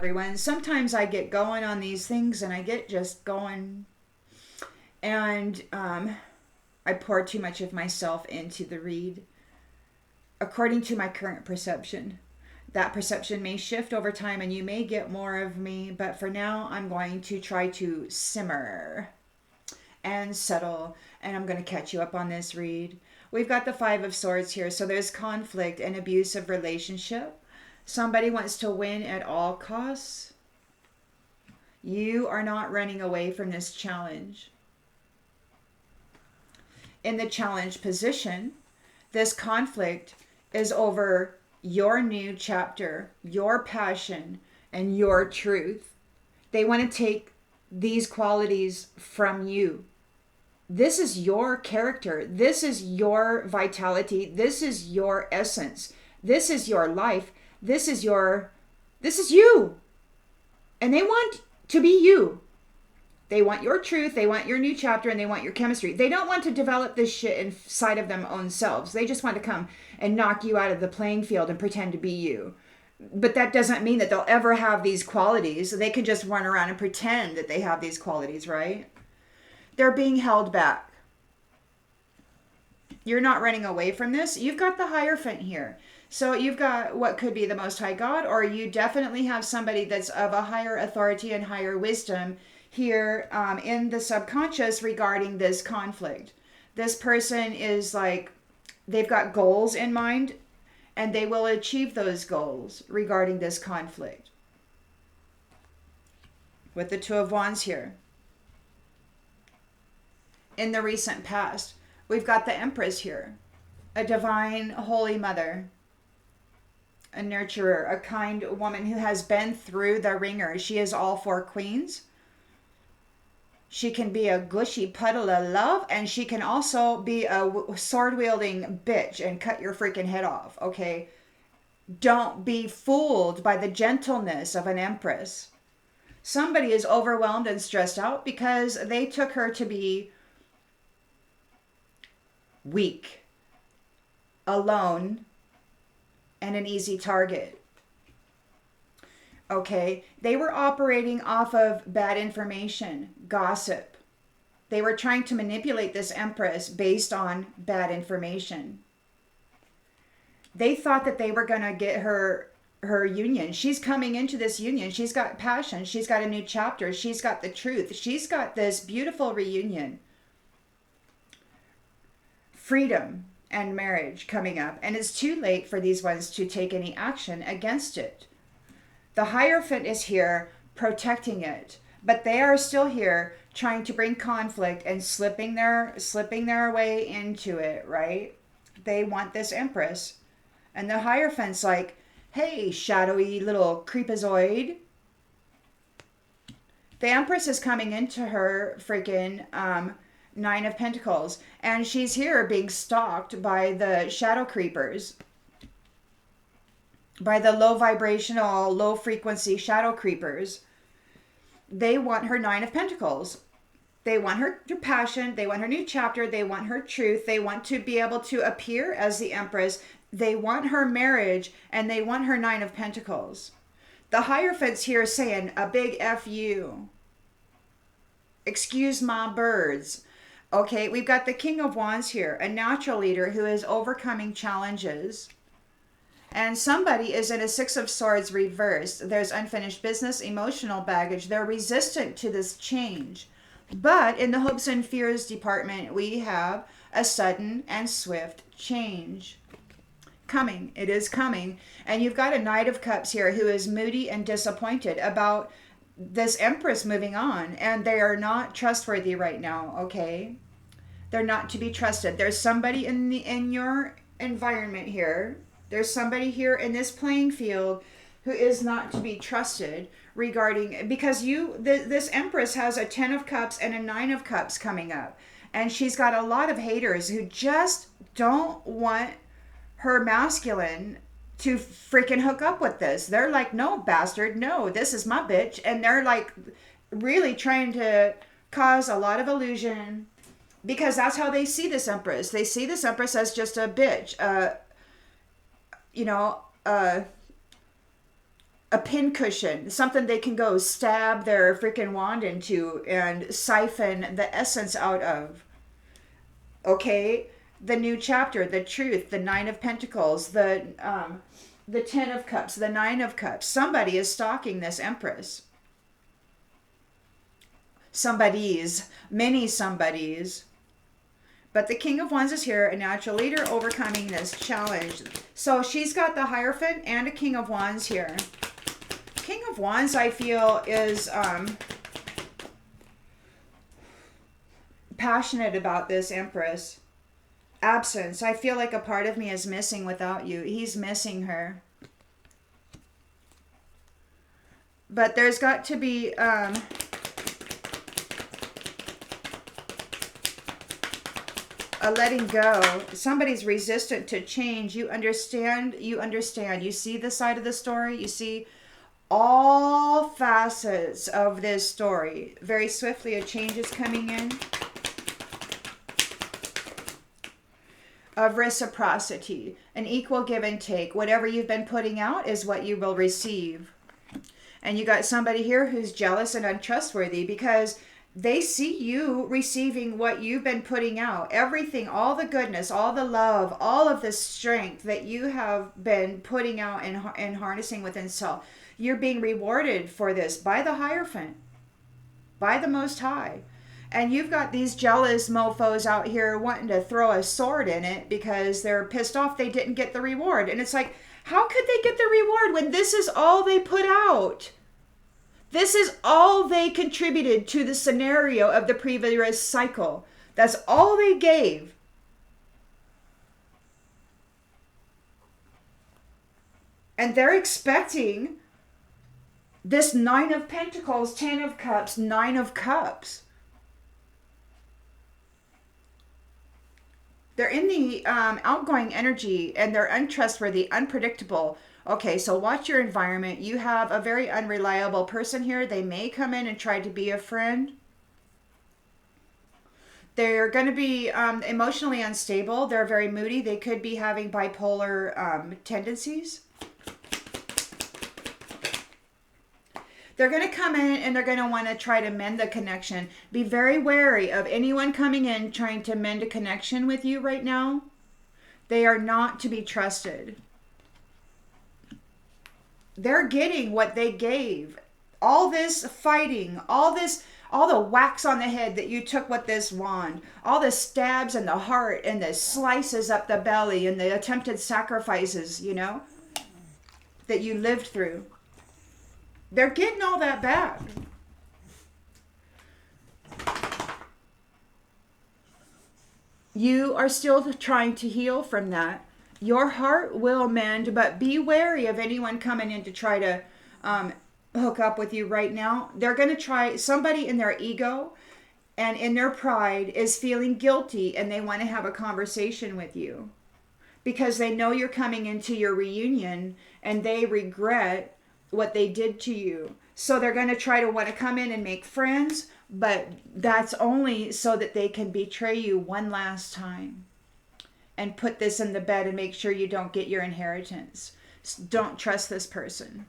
everyone. Sometimes I get going on these things and I get just going, and I pour too much of myself into the read according to my current perception. That perception may shift over time and you may get more of me, but for now, I'm going to try to simmer and settle, and I'm going to catch you up on this read. We've got the Five of Swords here, so there's conflict and abusive relationship. Somebody wants to win at all costs. You are not running away from this challenge. In the challenge position, this conflict is over your new chapter, your passion, and your truth. They want to take these qualities from you. This is your character. This is your vitality. This is your essence. This is your life. This is you. And they want to be you. They want your truth, they want your new chapter, and they want your chemistry. They don't want to develop this shit inside of them own selves. They just want to come and knock you out of the playing field and pretend to be you. But that doesn't mean that they'll ever have these qualities. They can just run around and pretend that they have these qualities, right? They're being held back. You're not running away from this. You've got the Hierophant here. So you've got what could be the Most High God, or you definitely have somebody that's of a higher authority and higher wisdom here in the subconscious regarding this conflict. This person is like, they've got goals in mind and they will achieve those goals regarding this conflict. With the Two of Wands here. In the recent past, we've got the Empress here. A divine holy mother. A nurturer, a kind woman who has been through the ringer. She is all four queens. She can be a gushy puddle of love, and she can also be a sword-wielding bitch and cut your freaking head off, okay? Don't be fooled by the gentleness of an empress. Somebody is overwhelmed and stressed out because they took her to be weak, alone, and an easy target. Okay, they were operating off of bad information, gossip. They were trying to manipulate this empress based on bad information. They thought that they were going to get her union. She's coming into this union. She's got passion. She's got a new chapter. She's got the truth. She's got this beautiful reunion. Freedom and marriage coming up. And it's too late for these ones to take any action against it. The Hierophant is here protecting it, but they are still here trying to bring conflict and slipping their way into it, right? They want this empress. And the Hierophant's like, hey, shadowy little creepazoid. The empress is coming into her freaking Nine of Pentacles, and she's here being stalked by the shadow creepers. By the low vibrational, low frequency shadow creepers. They want her Nine of Pentacles. They want her passion. They want her new chapter. They want her truth. They want to be able to appear as the Empress. They want her marriage, and they want her Nine of Pentacles. The Hierophant's here saying a big F you. Excuse my birds. Okay, we've got the King of Wands here, a natural leader who is overcoming challenges. And somebody is in a Six of Swords reversed. There's unfinished business, emotional baggage. They're resistant to this change. But in the hopes and fears department, we have a sudden and swift change. Coming. It is coming. And you've got a Knight of Cups here who is moody and disappointed about this Empress moving on. And they are not trustworthy right now, okay? They're not to be trusted. There's somebody in your environment here. There's somebody here in this playing field who is not to be trusted regarding, because this Empress has a 10 of Cups and a 9 of Cups coming up. And she's got a lot of haters who just don't want her masculine to freaking hook up with this. They're like, no, bastard, no, this is my bitch. And they're like really trying to cause a lot of illusion because that's how they see this Empress. They see this Empress as just a bitch, a pincushion, something they can go stab their freaking wand into and siphon the essence out of. Okay, the new chapter, the truth, the Nine of Pentacles, the Ten of Cups, the Nine of Cups. Somebody is stalking this Empress. Somebody's, many somebodies. But the King of Wands is here, a natural leader overcoming this challenge. So she's got the Hierophant and a King of Wands here. King of Wands, I feel, is passionate about this Empress. Absence. I feel like a part of me is missing without you. He's missing her. But there's got to be... a letting go. Somebody's resistant to change. You understand. You understand. You see the side of the story. You see all facets of this story. Very swiftly, a change is coming in. Of reciprocity. An equal give and take. Whatever you've been putting out is what you will receive. And you got somebody here who's jealous and untrustworthy because they see you receiving what you've been putting out. Everything, all the goodness, all the love, all of the strength that you have been putting out and harnessing within self. You're being rewarded for this by the Hierophant, by the Most High. And you've got these jealous mofos out here wanting to throw a sword in it because they're pissed off they didn't get the reward. And it's like, how could they get the reward when this is all they put out? This is all they contributed to the scenario of the previous cycle. That's all they gave. And they're expecting this Nine of Pentacles, Ten of Cups, Nine of Cups. They're in the outgoing energy and they're untrustworthy, unpredictable. Okay, so watch your environment. You have a very unreliable person here. They may come in and try to be a friend. They're going to be emotionally unstable. They're very moody. They could be having bipolar tendencies. They're going to come in and they're going to want to try to mend the connection. Be very wary of anyone coming in trying to mend a connection with you right now. They are not to be trusted. They're getting what they gave. All this fighting, all the whacks on the head that you took with this wand, all the stabs in the heart and the slices up the belly and the attempted sacrifices, you know, that you lived through. They're getting all that back. You are still trying to heal from that. Your heart will mend, but be wary of anyone coming in to try to hook up with you right now. They're going to try, somebody in their ego and in their pride is feeling guilty and they want to have a conversation with you because they know you're coming into your reunion and they regret what they did to you. So they're going to try to want to come in and make friends, but that's only so that they can betray you one last time and put this in the bed and make sure you don't get your inheritance. Don't trust this person.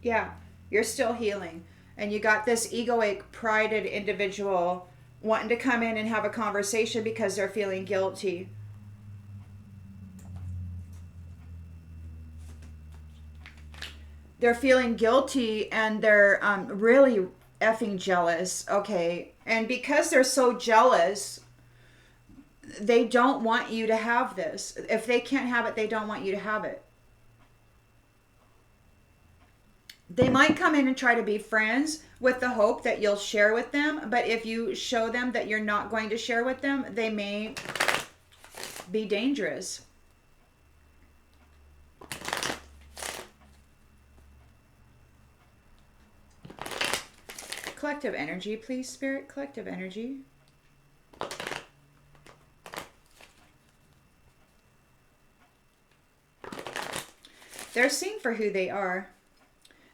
Yeah, you're still healing. And you got this egoic, prided individual wanting to come in and have a conversation because they're feeling guilty. They're feeling guilty and they're really effing jealous, okay? And because they're so jealous, they don't want you to have this. If they can't have it, they don't want you to have it. They might come in and try to be friends with the hope that you'll share with them, but if you show them that you're not going to share with them, they may be dangerous. Collective energy, please, Spirit. Collective energy. They're seen for who they are.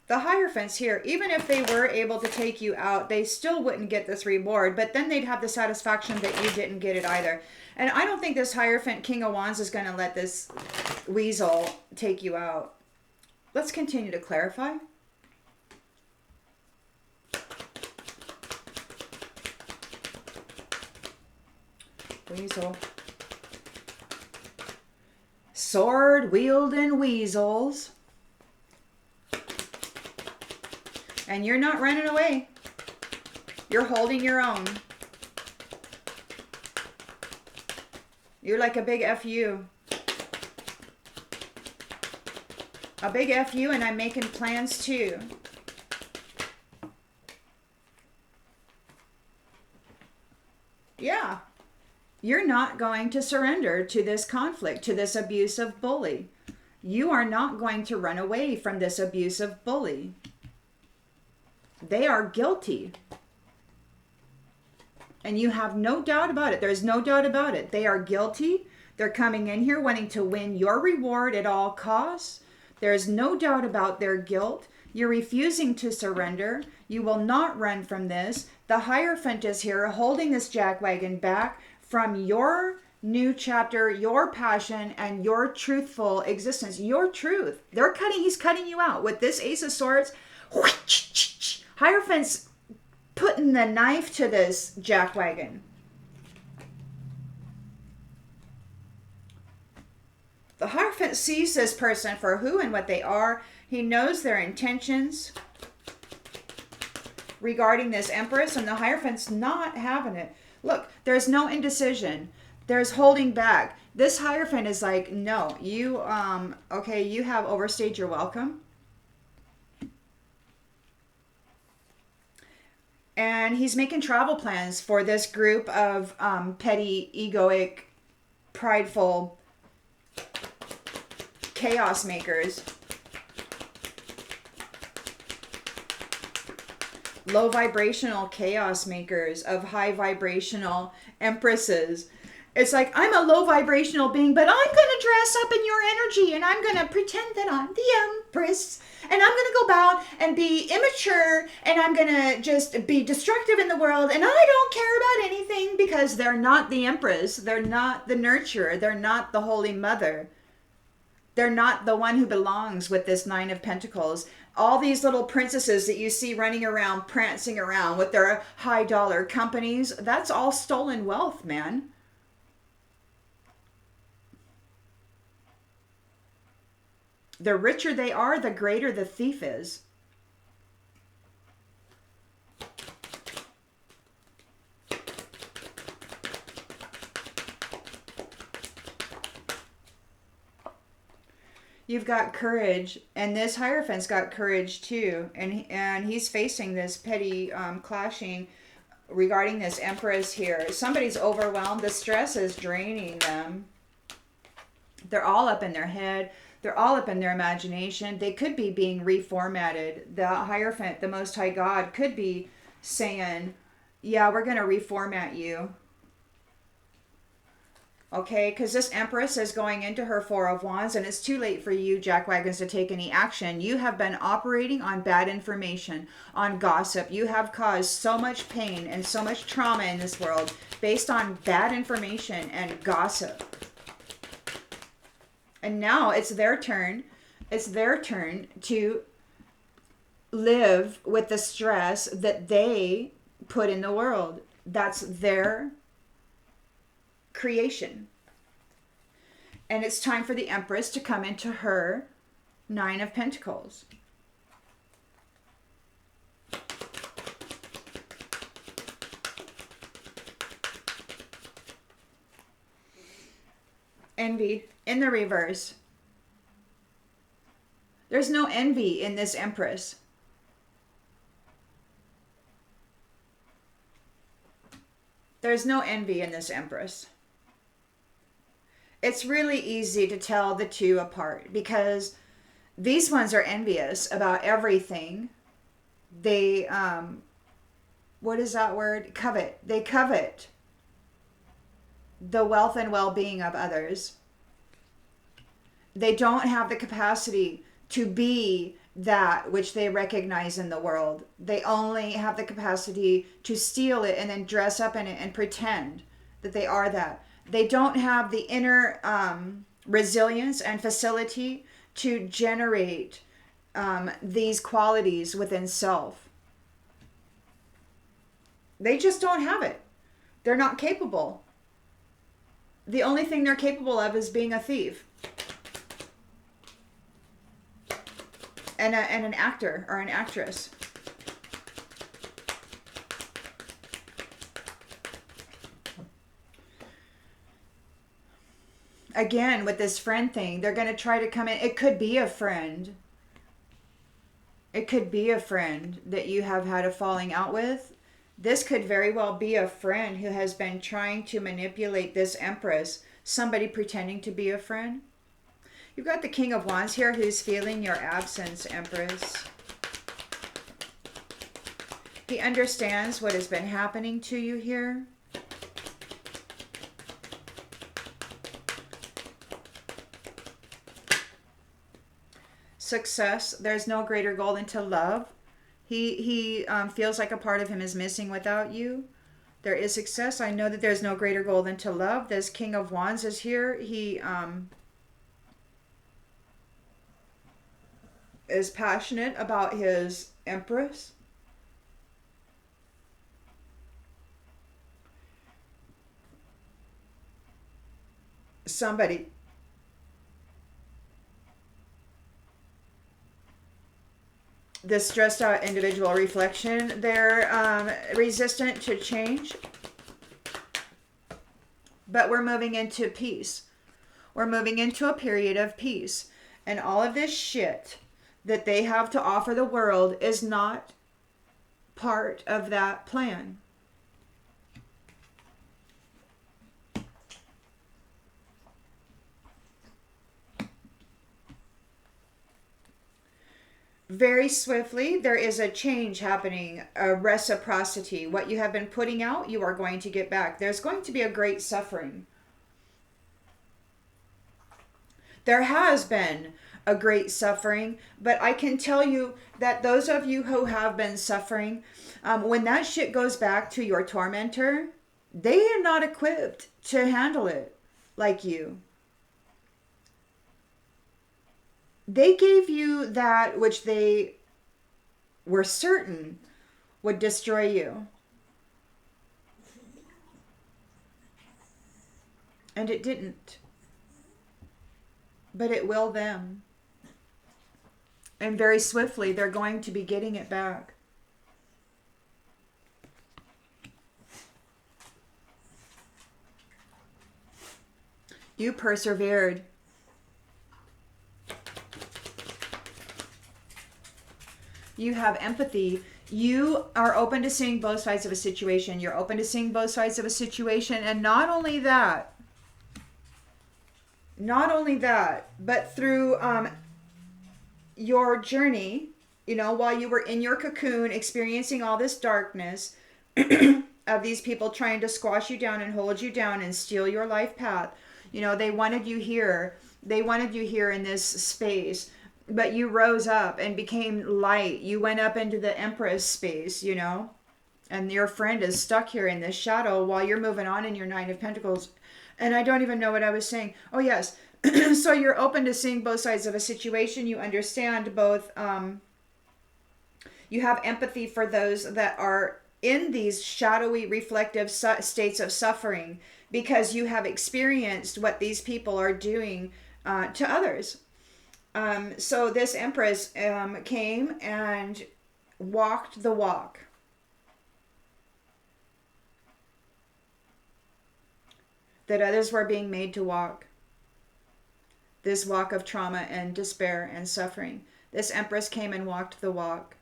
The Hierophants here, even if they were able to take you out, they still wouldn't get this reward, but then they'd have the satisfaction that you didn't get it either. And I don't think this Hierophant King of Wands is going to let this weasel take you out. Let's continue to clarify. Weasel. Sword wielding weasels. And you're not running away. You're holding your own. You're like a big FU. A big FU, and I'm making plans too. Yeah. You're not going to surrender to this conflict, to this abusive bully. You are not going to run away from this abusive bully. They are guilty. And you have no doubt about it. There's no doubt about it. They are guilty. They're coming in here wanting to win your reward at all costs. There's no doubt about their guilt. You're refusing to surrender. You will not run from this. The Hierophant is here holding this jackwagon back from your new chapter, your passion, and your truthful existence. Your truth. He's cutting you out with this Ace of Swords. Hierophant's putting the knife to this jackwagon. The Hierophant sees this person for who and what they are. He knows their intentions regarding this Empress, and the Hierophant's not having it. Look, there's no indecision. There's holding back. This Hierophant is like, no, you, okay, you have overstayed your welcome. And he's making travel plans for this group of petty, egoic, prideful chaos makers. Low vibrational chaos makers of high vibrational empresses. It's like, I'm a low vibrational being, but I'm going to dress up in your energy and I'm going to pretend that I'm the Empress. And I'm going to go about and be immature and I'm going to just be destructive in the world. And I don't care about anything because they're not the Empress. They're not the nurturer. They're not the Holy Mother. They're not the one who belongs with this Nine of Pentacles. All these little princesses that you see running around, prancing around with their high dollar companies, that's all stolen wealth, man. The richer they are, the greater the thief is. You've got courage, and this Hierophant's got courage too, and he's facing this petty clashing regarding this Empress here. Somebody's overwhelmed. The stress is draining them. They're all up in their head. They're all up in their imagination. They could be being reformatted. The Hierophant, the Most High God, could be saying, yeah, we're going to reformat you. Okay, because this Empress is going into her Four of Wands, and it's too late for you, jackwagons, to take any action. You have been operating on bad information, on gossip. You have caused so much pain and so much trauma in this world based on bad information and gossip. And now it's their turn. It's their turn to live with the stress that they put in the world. That's their creation. And it's time for the Empress to come into her Nine of Pentacles. Envy in the reverse. There's no envy in this Empress. There's no envy in this Empress. It's really easy to tell the two apart because these ones are envious about everything. They, what is that word? Covet. They covet the wealth and well-being of others. They don't have the capacity to be that which they recognize in the world. They only have the capacity to steal it and then dress up in it and pretend that they are that. They don't have the inner resilience and facility to generate these qualities within self. They just don't have it. They're not capable. The only thing they're capable of is being a thief and an actor or an actress. Again, with this friend thing, they're going to try to come in. It could be a friend. It could be a friend that you have had a falling out with. This could very well be a friend who has been trying to manipulate this Empress, somebody pretending to be a friend. You've got the King of Wands here who's feeling your absence, Empress. He understands what has been happening to you here. Success. There's no greater goal than to love. He feels like a part of him is missing without you. There is success. I know that there's no greater goal than to love. This King of Wands is here. He is passionate about his Empress. Somebody. This stressed out individual reflection, they're resistant to change. But we're moving into peace. We're moving into a period of peace. And all of this shit that they have to offer the world is not part of that plan. Very swiftly, there is a change happening, a reciprocity. What you have been putting out, you are going to get back. There's going to be a great suffering. There has been a great suffering, but I can tell you that those of you who have been suffering, when that shit goes back to your tormentor, they are not equipped to handle it like you. They gave you that which they were certain would destroy you. And it didn't. But it will them. And very swiftly, they're going to be getting it back. You persevered. You have empathy. You are open to seeing both sides of a situation. You're open to seeing both sides of a situation. And not only that, but through your journey, while you were in your cocoon experiencing all this darkness of these people trying to squash you down and hold you down and steal your life path, they wanted you here. They wanted you here in this space. But you rose up and became light. You went up into the Empress space, and your friend is stuck here in this shadow while you're moving on in your Nine of Pentacles. And I don't even know what I was saying. Oh, yes. So you're open to seeing both sides of a situation. You understand both. You have empathy for those that are in these shadowy, reflective states of suffering because you have experienced what these people are doing to others. So this Empress came and walked the walk. That others were being made to walk. This walk of trauma and despair and suffering. This Empress came and walked the walk.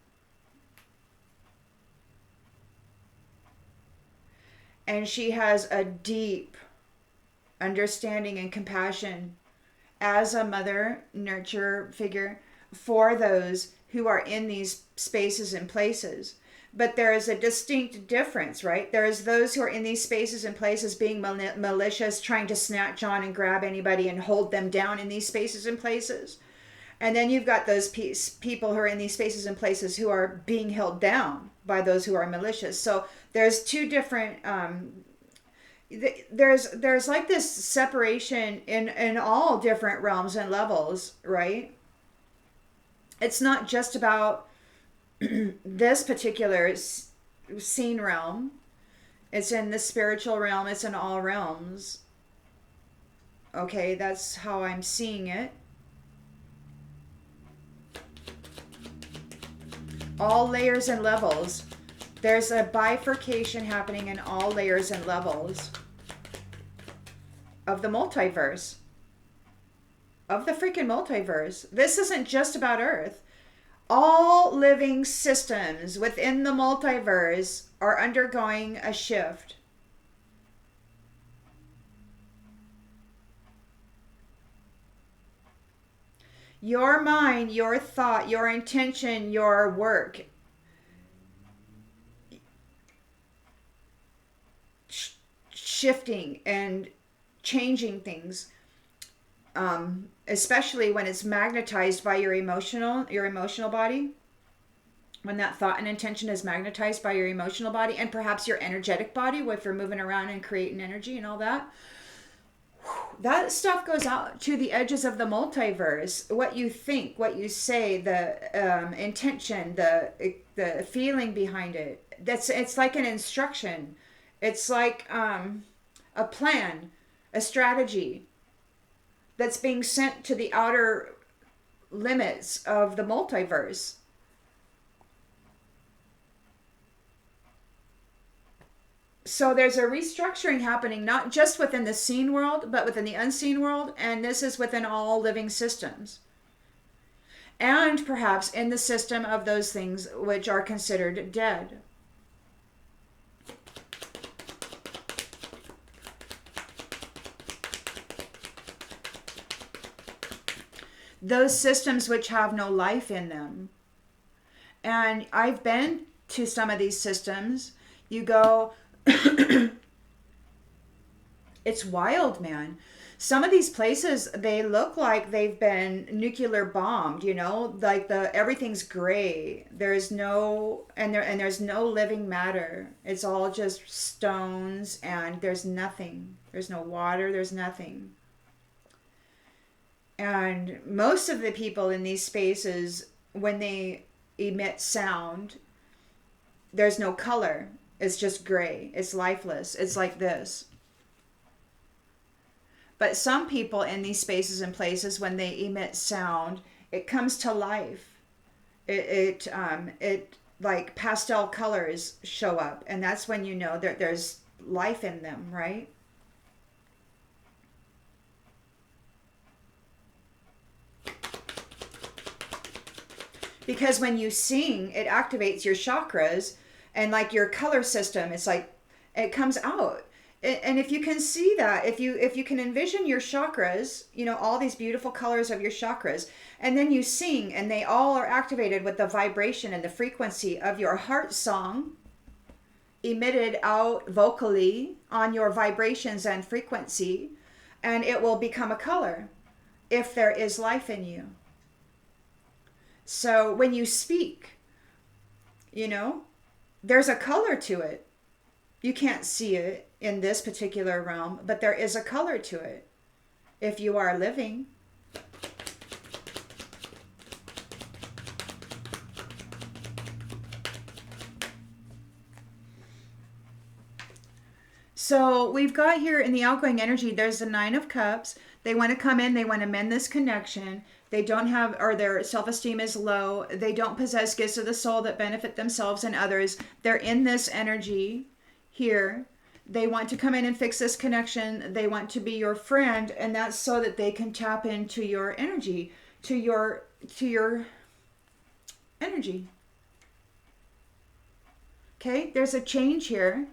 And she has a deep understanding and compassion as a mother, nurturer figure for those who are in these spaces and places. But there is a distinct difference, right? There's those who are in these spaces and places being malicious, trying to snatch on and grab anybody and hold them down in these spaces and places. And then you've got those people who are in these spaces and places who are being held down by those who are malicious. So there's two different there's like this separation in all different realms and levels, right? It's not just about this particular scene realm. It's in the spiritual realm. It's in all realms. Okay, that's how I'm seeing it. All layers and levels. There's a bifurcation happening in all layers and levels of the multiverse. Of the freaking multiverse. This isn't just about Earth. All living systems within the multiverse are undergoing a shift. Your mind, your thought, your intention, your work shifting and changing things, especially when it's magnetized by your emotional body. When that thought and intention is magnetized by your emotional body and perhaps your energetic body, if you're moving around and creating energy and all that, that stuff goes out to the edges of the multiverse. What you think, what you say, the intention, the feeling behind it. It's like an instruction. It's like a plan, a strategy that's being sent to the outer limits of the multiverse. So there's a restructuring happening, not just within the seen world, but within the unseen world, and this is within all living systems. And perhaps in the system of those things which are considered dead. Those systems which have no life in them. And I've been to some of these systems. You go, it's wild, man. Some of these places, they look like they've been nuclear bombed, like everything's gray. There's no there's no living matter. It's all just stones and there's nothing. There's no water, there's nothing. And most of the people in these spaces, when they emit sound, there's no color. It's just gray. It's lifeless. It's like this. But some people in these spaces and places, when they emit sound, it comes to life. It like pastel colors show up, and that's when you know that there's life in them, right? Because when you sing, it activates your chakras. And like your color system, it's like it comes out. And if you can see that, if you can envision your chakras, all these beautiful colors of your chakras, and then you sing and they all are activated with the vibration and the frequency of your heart song emitted out vocally on your vibrations and frequency, and it will become a color if there is life in you. So when you speak, there's a color to it. You can't see it in this particular realm, but there is a color to it if you are living. So we've got here in the outgoing energy, there's the Nine of Cups. They want to come in, they want to mend this connection. They don't have, or their self-esteem is low. They don't possess gifts of the soul that benefit themselves and others. They're in this energy here. They want to come in and fix this connection. They want to be your friend, and that's so that they can tap into your energy, to your energy. Okay, there's a change here.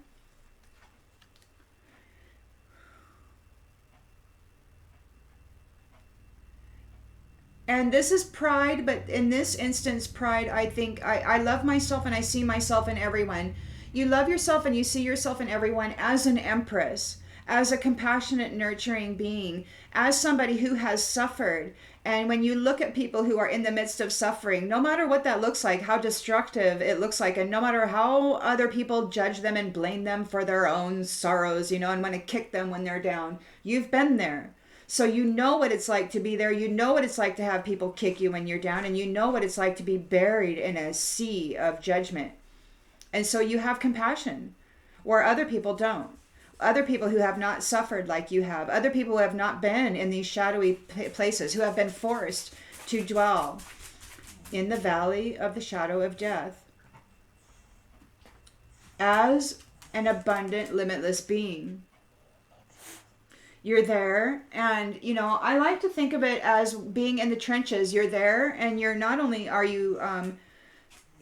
And this is pride, but in this instance, pride, I think, I love myself and I see myself in everyone. You love yourself and you see yourself in everyone as an empress. as a compassionate, nurturing being, as somebody who has suffered. And when you look at people who are in the midst of suffering, no matter what that looks like, how destructive it looks like, and no matter how other people judge them and blame them for their own sorrows, and want to kick them when they're down, you've been there. So you know what it's like to be there. You know what it's like to have people kick you when you're down, and you know what it's like to be buried in a sea of judgment. And so you have compassion where other people don't. Other people who have not suffered like you have. Other people who have not been in these shadowy places, who have been forced to dwell in the valley of the shadow of death as an abundant, limitless being. You're there, and I like to think of it as being in the trenches. You're there, and you're not only are you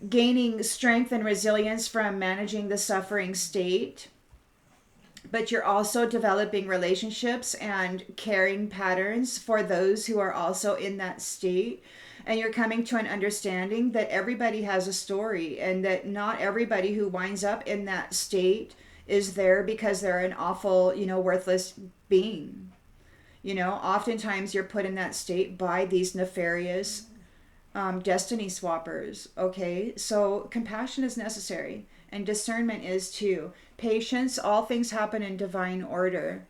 gaining strength and resilience from managing the suffering state, but you're also developing relationships and caring patterns for those who are also in that state. And you're coming to an understanding that everybody has a story, and that not everybody who winds up in that state is there because they're an awful, worthless being. Oftentimes you're put in that state by these nefarious destiny swappers. Okay, so compassion is necessary, and discernment is too. Patience, all things happen in divine order.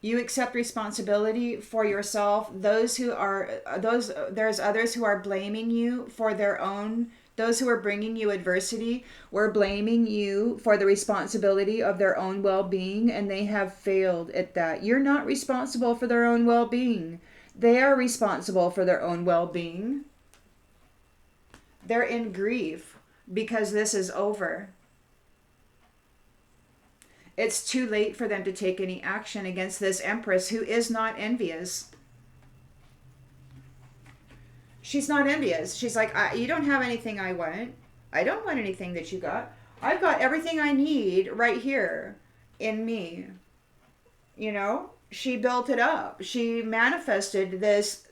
You accept responsibility for yourself. There's others who are blaming you for their own. Those who are bringing you adversity were blaming you for the responsibility of their own well-being, and they have failed at that. You're not responsible for their own well-being. They are responsible for their own well-being. They're in grief because this is over. It's too late for them to take any action against this Empress who is not envious. She's not envious. She's like, you don't have anything I want. I don't want anything that you got. I've got everything I need right here in me. She built it up. She manifested this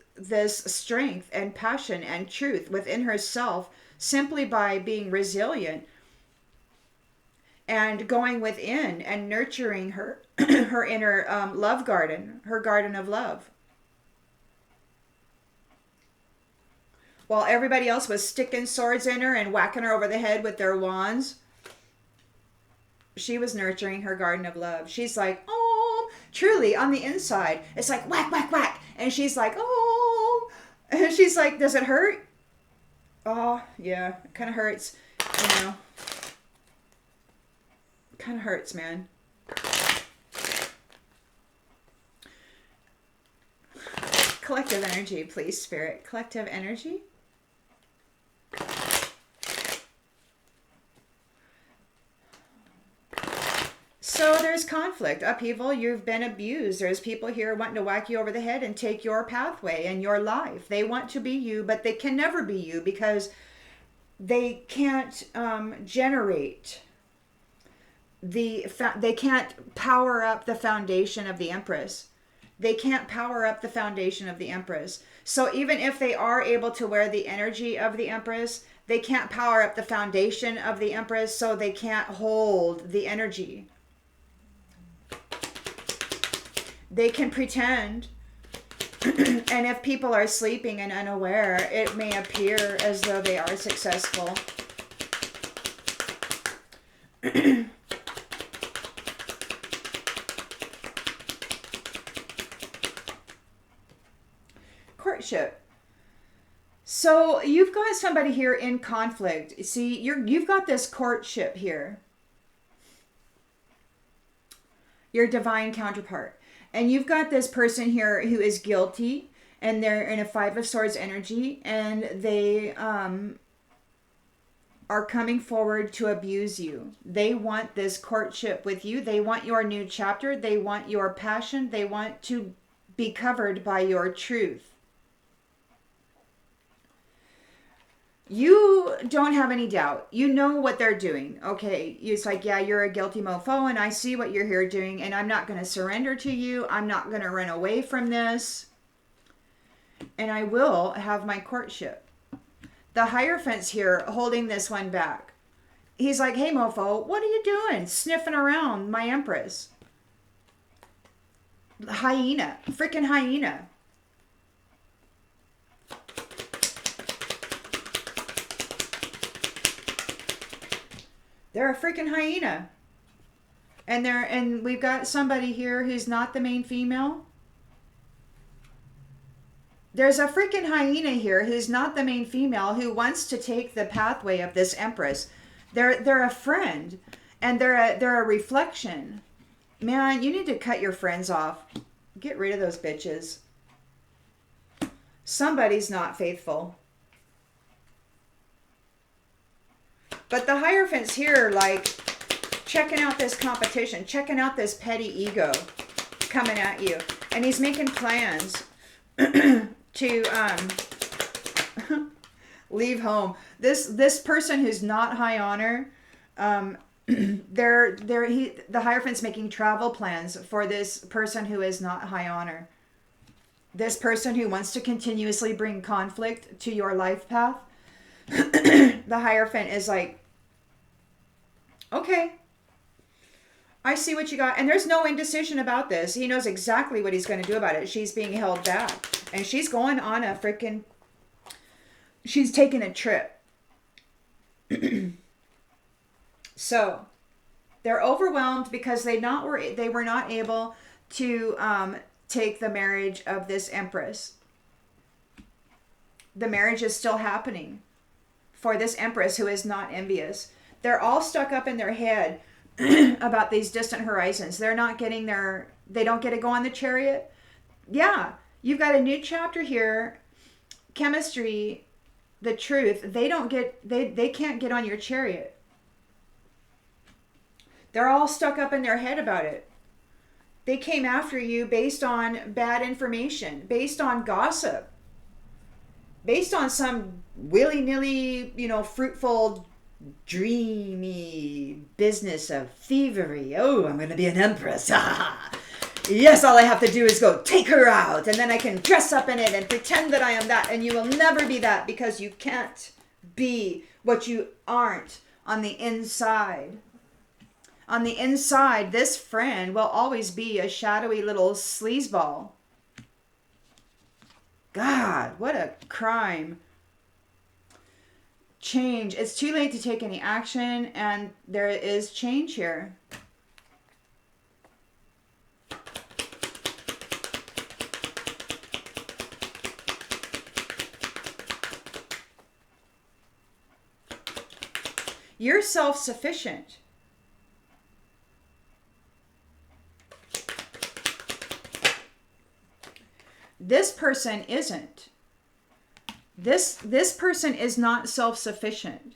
strength and passion and truth within herself simply by being resilient and going within and nurturing her her inner love garden, her garden of love. While everybody else was sticking swords in her and whacking her over the head with their wands, she was nurturing her garden of love. She's like, oh, truly on the inside, it's like whack, whack, whack. And she's like, oh, and she's like, does it hurt? Oh, yeah, it kind of hurts, kind of hurts, man. Collective energy, please, Spirit. Collective energy. So there's conflict, upheaval. You've been abused. There's people here wanting to whack you over the head and take your pathway and your life. They want to be you, but they can never be you because they can't generate they can't power up the foundation of the Empress. They can't power up the foundation of the Empress. So even if they are able to wear the energy of the Empress, they can't power up the foundation of the Empress, so they can't hold the energy. They can pretend, and if people are sleeping and unaware, it may appear as though they are successful. Courtship. So you've got somebody here in conflict. See, you've got this courtship here. Your divine counterpart. And you've got this person here who is guilty, and they're in a Five of Swords energy, and they are coming forward to abuse you. They want this courtship with you. They want your new chapter. They want your passion. They want to be covered by your truth. You don't have any doubt. You know what they're doing. Okay, it's like, yeah, you're a guilty mofo, and I see what you're here doing, and I'm not going to surrender to you. I'm not going to run away from this. And I will have my courtship. The Hierophant's here holding this one back. He's like, hey, mofo, what are you doing? Sniffing around my empress. Hyena. Freaking hyena. They're a freaking hyena. And we've got somebody here who's not the main female. There's a freaking hyena here who's not the main female who wants to take the pathway of this empress. They're a friend, and they're a reflection. Man, you need to cut your friends off. Get rid of those bitches. Somebody's not faithful. But the Hierophant's here, like, checking out this competition, checking out this petty ego coming at you. And he's making plans to leave home. This person who's not high honor, the Hierophant's making travel plans for this person who is not high honor. This person who wants to continuously bring conflict to your life path. The Hierophant is like, okay, I see what you got. And there's no indecision about this. He knows exactly what he's going to do about it. She's being held back. And she's going on a freaking... She's taking a trip. So, they're overwhelmed because they were not able to take the marriage of this empress. The marriage is still happening for this empress who is not envious. They're all stuck up in their head about these distant horizons. They're not getting they don't get to go on the chariot. Yeah, you've got a new chapter here. Chemistry, the truth. They can't get on your chariot. They're all stuck up in their head about it. They came after you based on bad information, based on gossip, based on some willy-nilly, fruitful, dreamy business of thievery. Oh, I'm going to be an empress. Yes, all I have to do is go take her out, and then I can dress up in it and pretend that I am that, and you will never be that because you can't be what you aren't on the inside. On the inside, this friend will always be a shadowy little sleazeball. God, what a crime. Change. It's too late to take any action, and there is change here. You're self-sufficient. This person isn't. This person is not self-sufficient.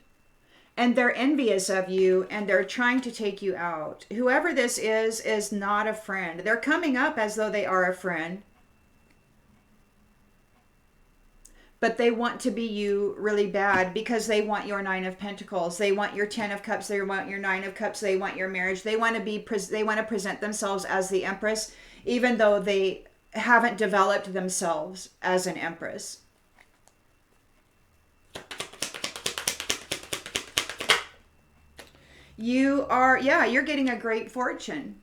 And they're envious of you, and they're trying to take you out. Whoever this is not a friend. They're coming up as though they are a friend. But they want to be you really bad because they want your 9 of Pentacles. They want your 10 of Cups. They want your 9 of Cups. They want your marriage. They want to present themselves as the Empress, even though they haven't developed themselves as an Empress. You're getting a great fortune.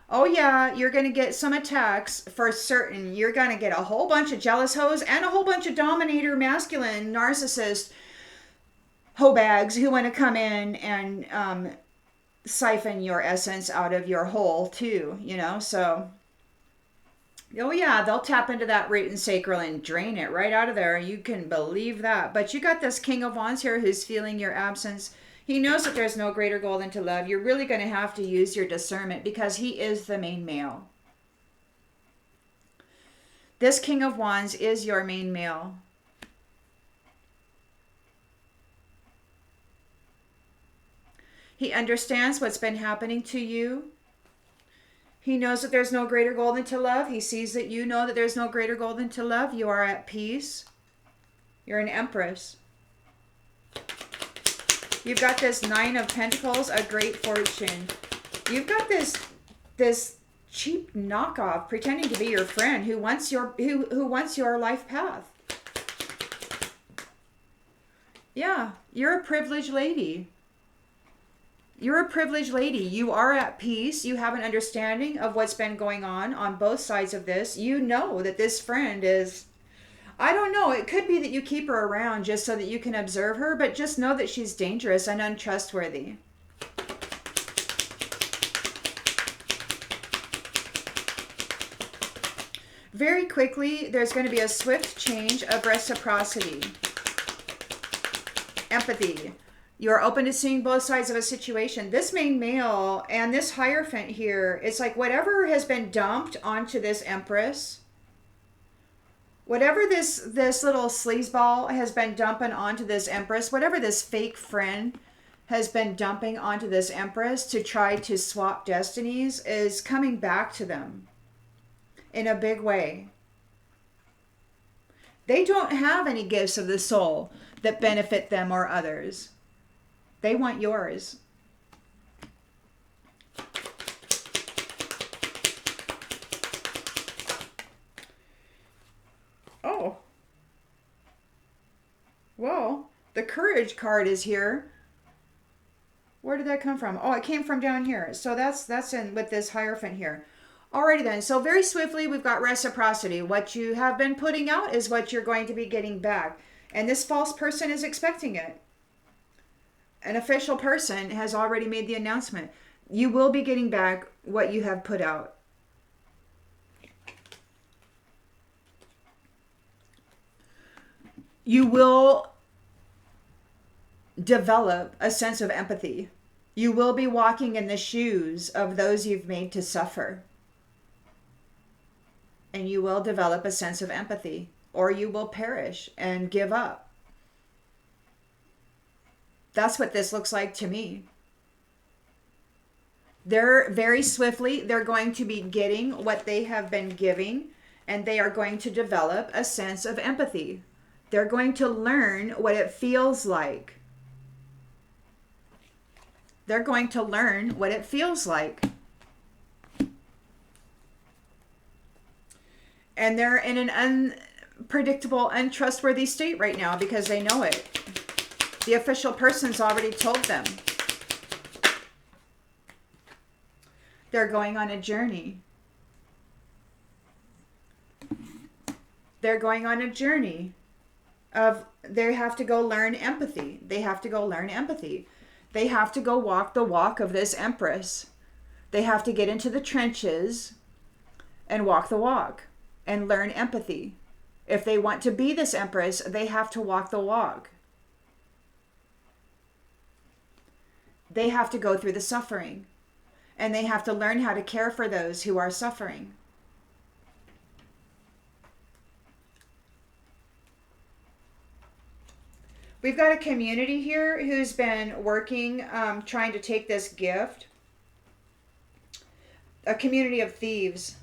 Oh yeah, you're going to get some attacks for certain. You're going to get a whole bunch of jealous hoes and a whole bunch of dominator, masculine, narcissist hoe bags who want to come in and siphon your essence out of your hole too, so... Oh yeah, they'll tap into that root and sacral and drain it right out of there. You can believe that. But you got this King of Wands here who's feeling your absence. He knows that there's no greater goal than to love. You're really going to have to use your discernment because he is the main male. This King of Wands is your main male. He understands what's been happening to you. He knows that there's no greater goal than to love. He sees that you know that there's no greater goal than to love. You are at peace. You're an Empress. You've got this 9 of Pentacles, a great fortune. You've got this cheap knockoff pretending to be your friend who wants your life path. Yeah, you're a privileged lady. You're a privileged lady. You are at peace. You have an understanding of what's been going on both sides of this. You know that this friend is, I don't know, it could be that you keep her around just so that you can observe her, but just know that she's dangerous and untrustworthy. Very quickly, there's going to be a swift change of reciprocity. Empathy. You're open to seeing both sides of a situation. This main male and this Hierophant here, it's like whatever has been dumped onto this Empress, whatever this little sleazeball has been dumping onto this Empress, whatever this fake friend has been dumping onto this Empress to try to swap destinies is coming back to them in a big way. They don't have any gifts of the soul that benefit them or others. They want yours. Oh. Well, the Courage card is here. Where did that come from? Oh, it came from down here. So that's in with this Hierophant here. Alrighty then. So very swiftly, we've got reciprocity. What you have been putting out is what you're going to be getting back. And this false person is expecting it. An official person has already made the announcement. You will be getting back what you have put out. You will develop a sense of empathy. You will be walking in the shoes of those you've made to suffer. And you will develop a sense of empathy, or you will perish and give up. That's what this looks like to me. They're very swiftly, they're going to be getting what they have been giving, and they are going to develop a sense of empathy. They're going to learn what it feels like. They're going to learn what it feels like. And they're in an unpredictable, untrustworthy state right now because they know it. The official person's already told them. They're going on a journey. They're going on a journey of they have to go learn empathy. They have to go learn empathy. They have to go walk the walk of this Empress. They have to get into the trenches and walk the walk and learn empathy. If they want to be this Empress, they have to walk the walk. They have to go through the suffering, and they have to learn how to care for those who are suffering. We've got a community here who's been working, trying to take this gift. A community of thieves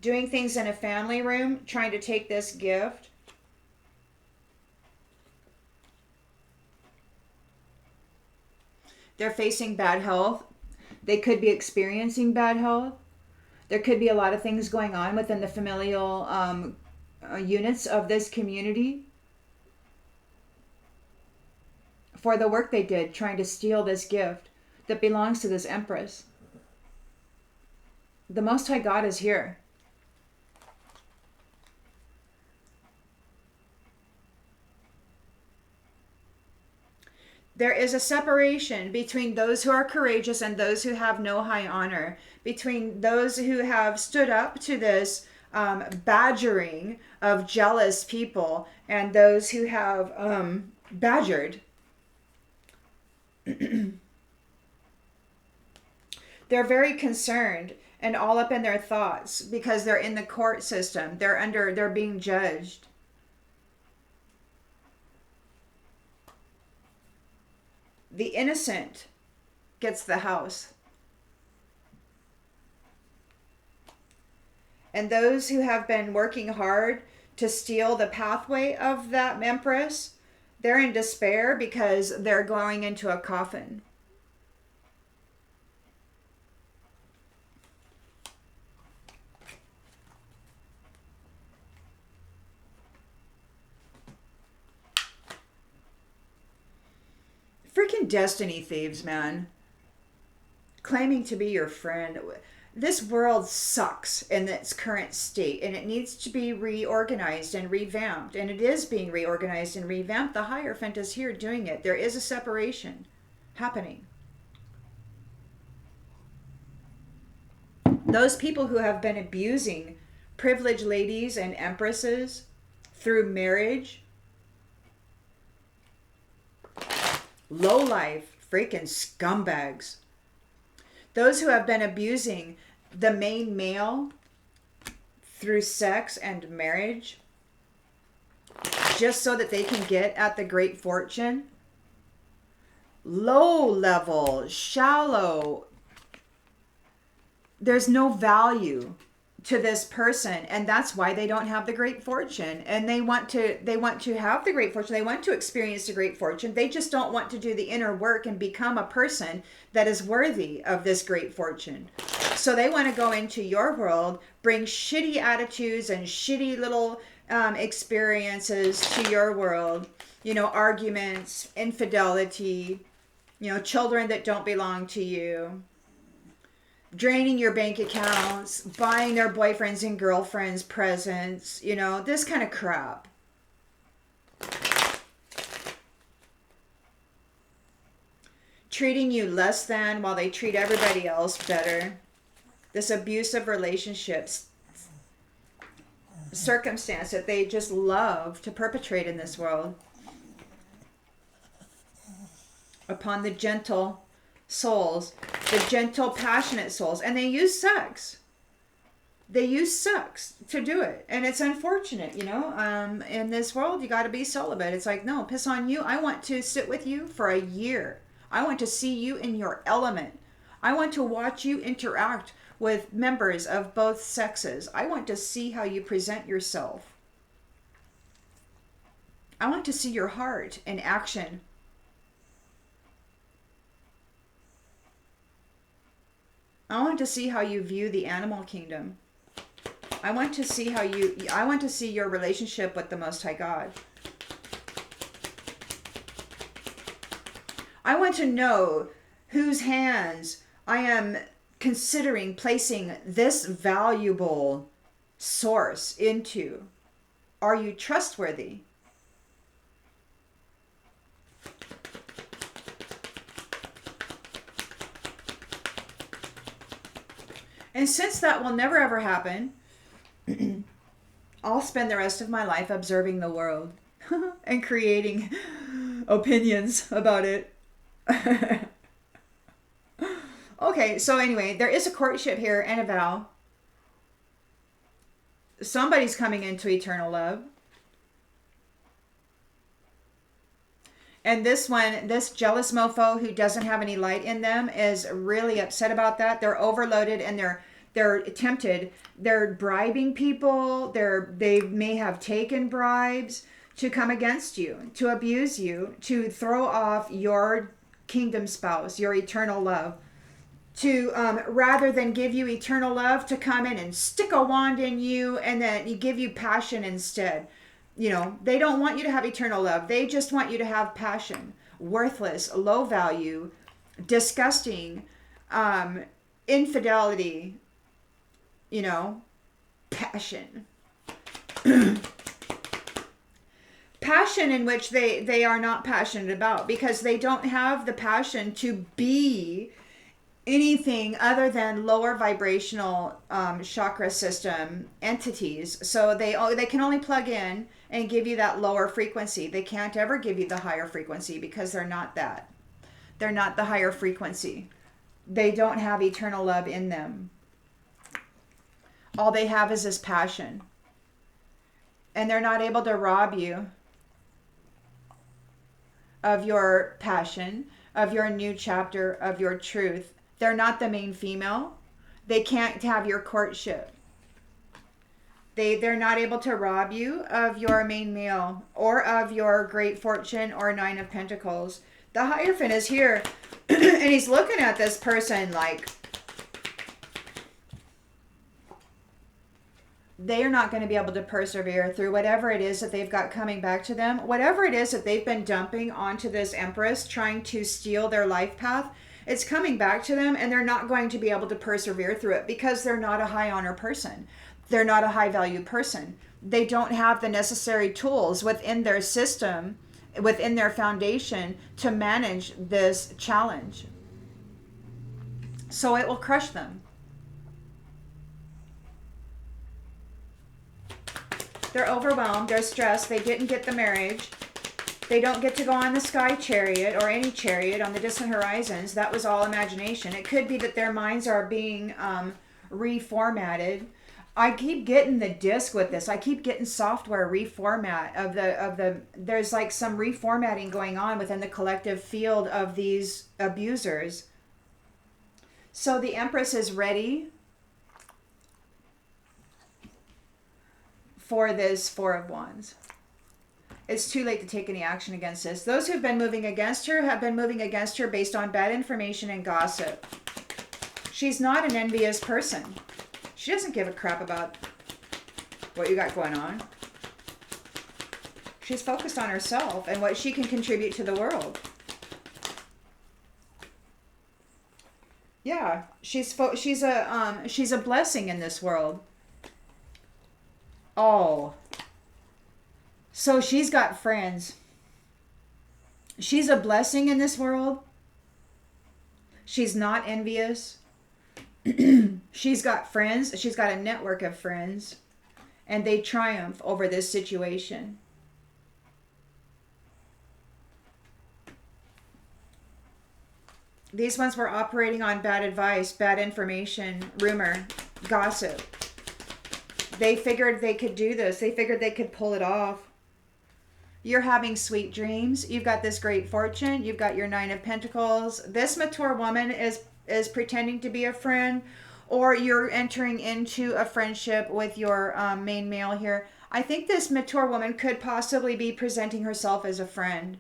doing things in a family room, trying to take this gift. They're facing bad health. They could be experiencing bad health. There could be a lot of things going on within the familial units of this community for the work they did trying to steal this gift that belongs to this Empress. The Most High God is here. There is a separation between those who are courageous and those who have no high honor, between those who have stood up to this badgering of jealous people and those who have badgered. They're very concerned and all up in their thoughts because they're in the court system. They're being judged. The innocent gets the house. And those who have been working hard to steal the pathway of that Empress, they're in despair because they're going into a coffin. Freaking destiny thieves, man. Claiming to be your friend. This world sucks in its current state, and it needs to be reorganized and revamped. And it is being reorganized and revamped. The Hierophant is here doing it. There is a separation happening. Those people who have been abusing privileged ladies and empresses through marriage, low-life freaking scumbags. Those who have been abusing the main male through sex and marriage just so that they can get at the great fortune. Low level, shallow. There's no value to this person, and that's why they don't have the great fortune. And they want to have the great fortune. They want to experience the great fortune. They just don't want to do the inner work and become a person that is worthy of this great fortune. So they want to go into your world, bring shitty attitudes and shitty little experiences to your world. You know, arguments, infidelity, you know, children that don't belong to you, draining your bank accounts, buying their boyfriends and girlfriends presents, you know, this kind of crap. Treating you less than while they treat everybody else better. This abusive relationships circumstance that they just love to perpetrate in this world upon the gentle souls, the gentle, passionate souls. And they use sex. They use sex to do it. And it's unfortunate, you know. In this world, you got to be celibate. It's like, no, piss on you. I want to sit with you for a year. I want to see you in your element. I want to watch you interact with members of both sexes. I want to see how you present yourself. I want to see your heart in action. I want to see how you view the animal kingdom. I want to see your relationship with the Most High God. I want to know whose hands I am considering placing this valuable source into. Are you trustworthy? And since that will never ever happen, I'll spend the rest of my life observing the world and creating opinions about it. Okay, so anyway, there is a courtship here and a vow. Somebody's coming into eternal love. And this one, this jealous mofo who doesn't have any light in them is really upset about that. They're overloaded and they're tempted. They're bribing people. They may have taken bribes to come against you, to abuse you, to throw off your kingdom spouse, your eternal love. To rather than give you eternal love, to come in and stick a wand in you and then give you passion instead. You know, they don't want you to have eternal love. They just want you to have passion. Worthless, low value, disgusting, infidelity, you know, passion. Passion in which they are not passionate about because they don't have the passion to be anything other than lower vibrational chakra system entities. So they can only plug in and give you that lower frequency. They can't ever give you the higher frequency because they're not that. They're not the higher frequency. They don't have eternal love in them. All they have is this passion. And they're not able to rob you of your passion, of your new chapter, of your truth. They're not the main female. They can't have your courtship. They're not able to rob you of your main male or of your great fortune or Nine of Pentacles. The Hierophant is here and he's looking at this person like, they are not going to be able to persevere through whatever it is that they've got coming back to them. Whatever it is that they've been dumping onto this Empress, trying to steal their life path, it's coming back to them, and they're not going to be able to persevere through it because they're not a high honor person. They're not a high value person. They don't have the necessary tools within their system, within their foundation, to manage this challenge. So it will crush them. They're overwhelmed, they're stressed, they didn't get the marriage. They don't get to go on the sky chariot or any chariot on the distant horizons. That was all imagination. It could be that their minds are being reformatted. I keep getting the disc with this. I keep getting software reformat of the there's like some reformatting going on within the collective field of these abusers. So the Empress is ready for this Four of Wands. It's too late to take any action against this. Those who've been moving against her have been moving against her based on bad information and gossip. She's not an envious person. She doesn't give a crap about what you got going on. She's focused on herself and what she can contribute to the world. Yeah, she's a blessing in this world. Oh. So she's got friends. She's a blessing in this world. She's not envious. She's got friends. She's got a network of friends. And they triumph over this situation. These ones were operating on bad advice, bad information, rumor, gossip. They figured they could do this. They figured they could pull it off. You're having sweet dreams. You've got this great fortune. You've got your Nine of Pentacles. This mature woman is pretending to be a friend, or you're entering into a friendship with your main male here. I think this mature woman could possibly be presenting herself as a friend.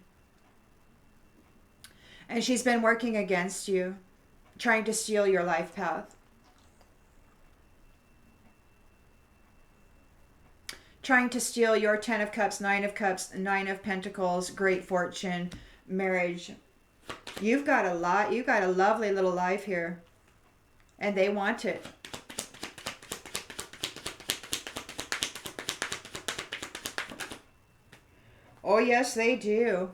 And she's been working against you, trying to steal your life path. Trying to steal your 10 of Cups, 9 of Cups, 9 of Pentacles, great fortune, marriage. You've got a lot. You've got a lovely little life here. And they want it. Oh, yes, they do.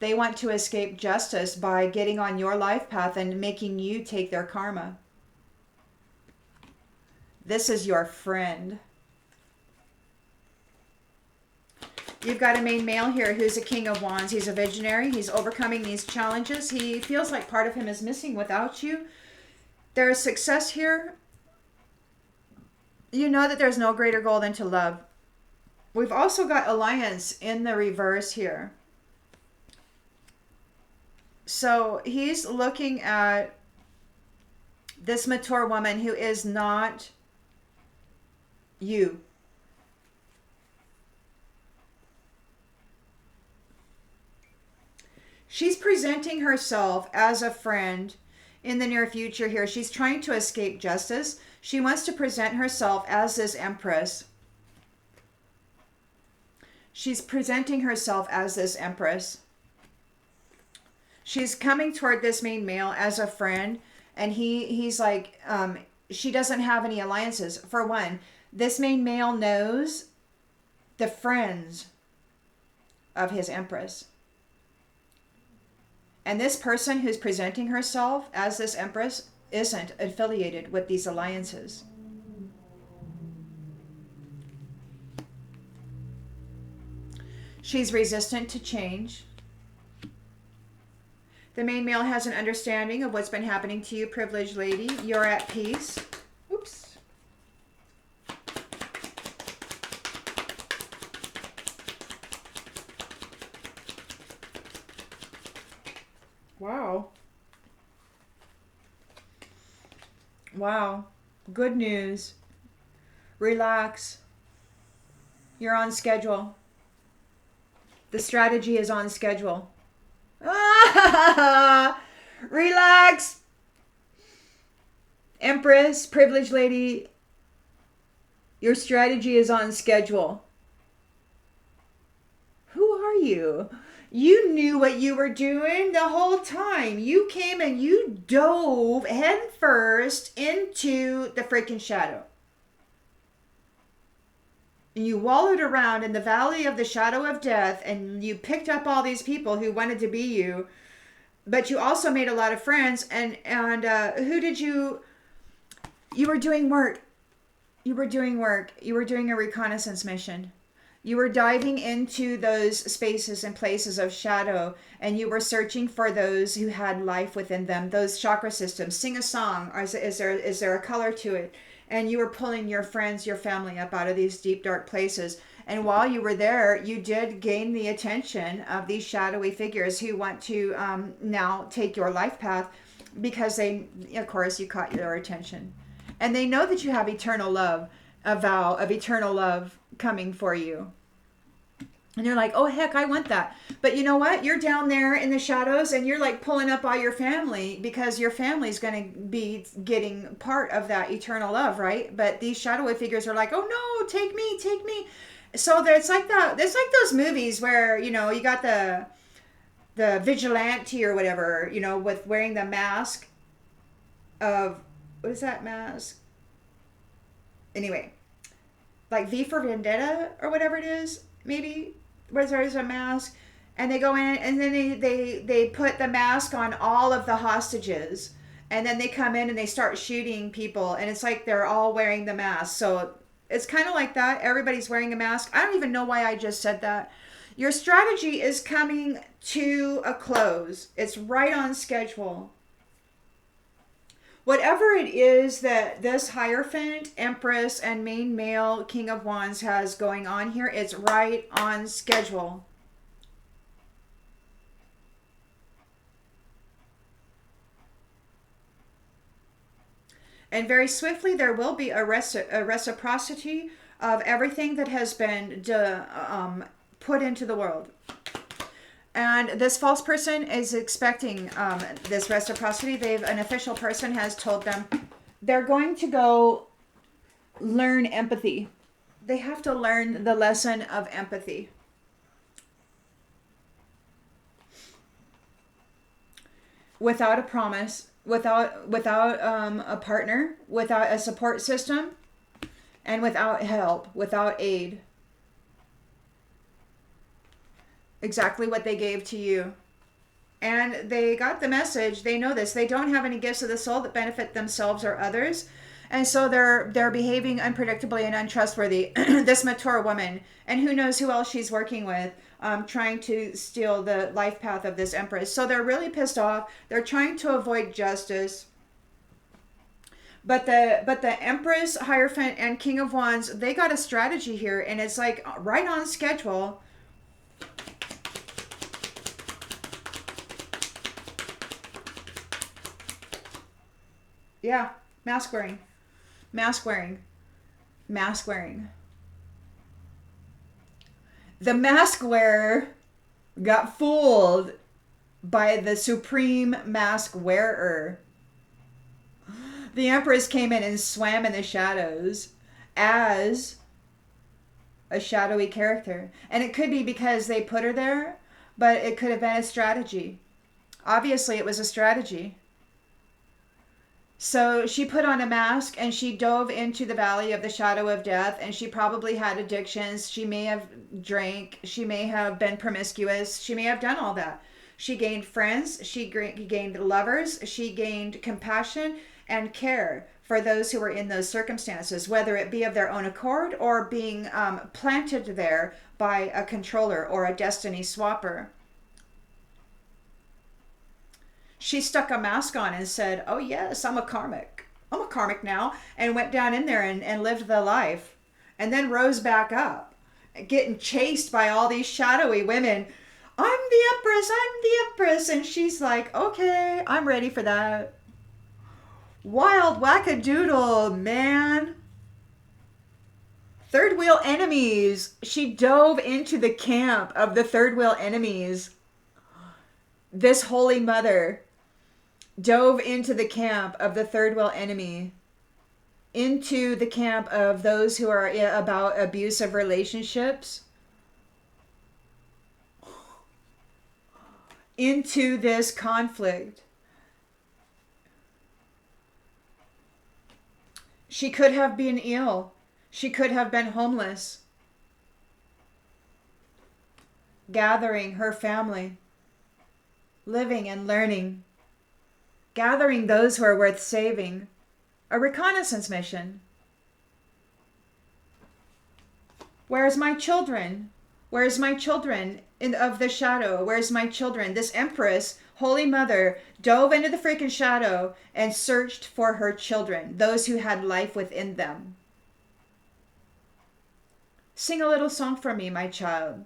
They want to escape justice by getting on your life path and making you take their karma. This is your friend. You've got a main male here who's a King of Wands. He's a visionary. He's overcoming these challenges. He feels like part of him is missing without you. There is success here. You know that there's no greater goal than to love. We've also got alliance in the reverse here. So he's looking at this mature woman who is not you. She's presenting herself as a friend in the near future here. She's trying to escape justice. She wants to present herself as this Empress. She's presenting herself as this Empress. She's coming toward this main male as a friend, and he's like, she doesn't have any alliances. For one, this main male knows the friends of his Empress. And this person who's presenting herself as this Empress isn't affiliated with these alliances. She's resistant to change. The main male has an understanding of what's been happening to you, privileged lady. You're at peace. Oops. Wow. Wow. Good news. Relax. You're on schedule. The strategy is on schedule. Relax. Empress, privileged lady. Your strategy is on schedule. Who are you? You knew what you were doing the whole time. You came and you dove headfirst into the freaking shadow. And you wallowed around in the valley of the shadow of death, and you picked up all these people who wanted to be you. But you also made a lot of friends. And who did you? You were doing work. You were doing work. You were doing a reconnaissance mission. You were diving into those spaces and places of shadow, and you were searching for those who had life within them, those chakra systems. Sing a song. Or is there a color to it? And you were pulling your friends, your family up out of these deep, dark places. And while you were there, you did gain the attention of these shadowy figures who want to now take your life path because they, of course, you caught their attention. And they know that you have eternal love, a vow of eternal love coming for you. And you're like, oh, heck, I want that. But you know what? You're down there in the shadows and you're like pulling up all your family because your family's going to be getting part of that eternal love, right? But these shadowy figures are like, oh, no, take me, take me. So it's like that. It's like those movies where, you know, you got the vigilante or whatever, you know, with wearing the mask of, what is that mask? Anyway, like V for Vendetta or whatever it is, maybe, where there's a mask, and they go in and then they put the mask on all of the hostages, and then they come in and they start shooting people, and it's like they're all wearing the mask. So it's kind of like that. Everybody's wearing a mask. I don't even know why I just said that. Your strategy is coming to a close. It's right on schedule. Whatever it is that this Hierophant, Empress, and main male King of Wands has going on here, it's right on schedule. And very swiftly, there will be a reciprocity of everything that has been put into the world. And this false person is expecting this reciprocity. An official person has told them they're going to go learn empathy. They have to learn the lesson of empathy. Without a promise, without a partner, without a support system, and without help, without aid. Exactly what they gave to you. And they got the message. They know this. They don't have any gifts of the soul that benefit themselves or others. And so they're behaving unpredictably and untrustworthy. This mature woman, and who knows who else she's working with, trying to steal the life path of this empress. So they're really pissed off. They're trying to avoid justice. But the Empress, Hierophant, and King of Wands, they got a strategy here, and it's like right on schedule. Yeah, mask wearing. Mask wearing. Mask wearing. The mask wearer got fooled by the supreme mask wearer. The Empress came in and swam in the shadows as a shadowy character. And it could be because they put her there, but it could have been a strategy. Obviously, it was a strategy. So she put on a mask and she dove into the valley of the shadow of death, and she probably had addictions. She may have drank. She may have been promiscuous. She may have done all that. She gained friends. She gained lovers. She gained compassion and care for those who were in those circumstances, whether it be of their own accord or being planted there by a controller or a destiny swapper. She stuck a mask on and said, oh yes, I'm a karmic. I'm a karmic now. And went down in there and lived the life. And then rose back up, getting chased by all these shadowy women. I'm the Empress, I'm the Empress. And she's like, okay, I'm ready for that. Wild wackadoodle, man. Third wheel enemies. She dove into the camp of the third wheel enemies. This holy mother dove into the camp of the third wheel enemy. into the camp of those who are about abusive relationships, into this conflict. She could have been ill. She could have been homeless, gathering her family, living and learning, gathering those who are worth saving. A reconnaissance mission. Where's my children? Where's my children of the shadow? Where's my children? This empress, Holy Mother, dove into the freaking shadow and searched for her children, those who had life within them. Sing a little song for me, my child.